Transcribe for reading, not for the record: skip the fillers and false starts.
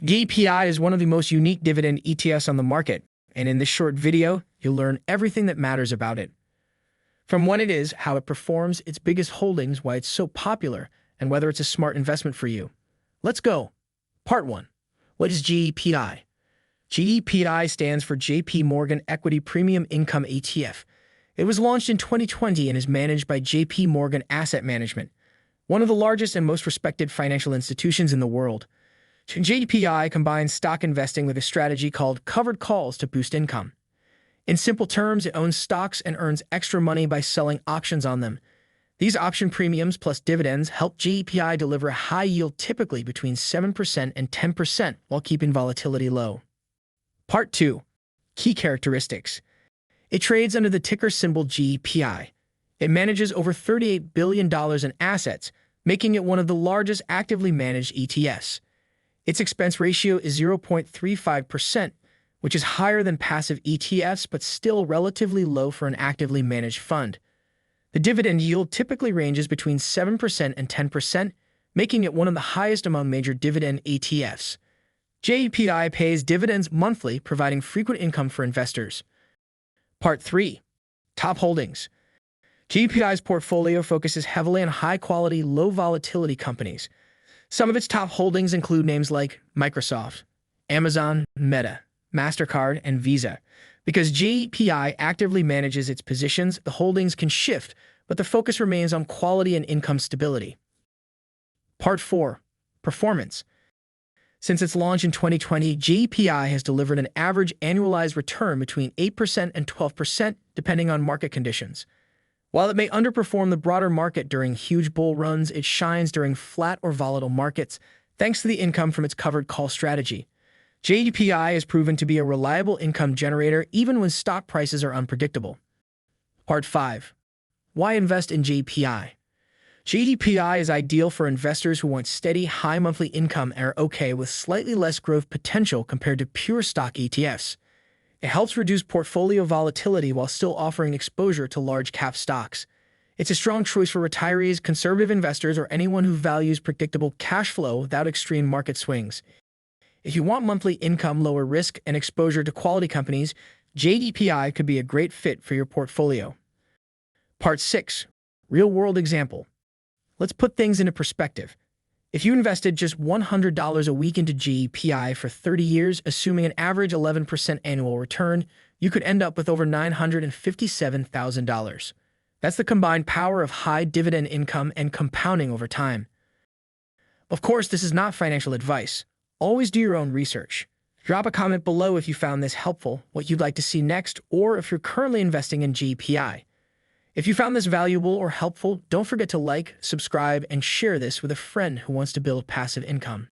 JEPI is one of the most unique dividend ETFs on the market, and in this short video, you'll learn everything that matters about it. From what it is, how it performs, its biggest holdings, why it's so popular, and whether it's a smart investment for you. Let's go. Part 1. What is JEPI? JEPI stands for JPMorgan Equity Premium Income ETF. It was launched in 2020 and is managed by JPMorgan Asset Management, one of the largest and most respected financial institutions in the world. JEPI combines stock investing with a strategy called covered calls to boost income. In simple terms, it owns stocks and earns extra money by selling options on them. These option premiums plus dividends help JEPI deliver a high yield, typically between 7% and 10%, while keeping volatility low. Part 2. Key characteristics. It trades under the ticker symbol JEPI. It manages over $38 billion in assets, making it one of the largest actively managed ETFs. Its expense ratio is 0.35%, which is higher than passive ETFs but still relatively low for an actively managed fund. The dividend yield typically ranges between 7% and 10%, making it one of the highest among major dividend ETFs. JEPI pays dividends monthly, providing frequent income for investors. Part 3. Top holdings. JEPI's portfolio focuses heavily on high-quality, low-volatility companies. Some of its top holdings include names like Microsoft, Amazon, Meta, MasterCard, and Visa. Because JEPI actively manages its positions, the holdings can shift, but the focus remains on quality and income stability. Part 4. Performance. Since its launch in 2020, JEPI has delivered an average annualized return between 8% and 12%, depending on market conditions. While it may underperform the broader market during huge bull runs, it shines during flat or volatile markets, thanks to the income from its covered call strategy. JEPI has proven to be a reliable income generator even when stock prices are unpredictable. Part 5. Why invest in JEPI? JEPI is ideal for investors who want steady, high monthly income and are okay with slightly less growth potential compared to pure stock ETFs. It helps reduce portfolio volatility while still offering exposure to large-cap stocks. It's a strong choice for retirees, conservative investors, or anyone who values predictable cash flow without extreme market swings. If you want monthly income, lower risk, and exposure to quality companies, JEPI could be a great fit for your portfolio. Part 6. Real-world example. Let's put things into perspective. If you invested just $100 a week into JEPI for 30 years, assuming an average 11% annual return, you could end up with over $957,000. That's the combined power of high dividend income and compounding over time. Of course, this is not financial advice. Always do your own research. Drop a comment below if you found this helpful, what you'd like to see next, or if you're currently investing in JEPI. If you found this valuable or helpful, don't forget to like, subscribe, and share this with a friend who wants to build passive income.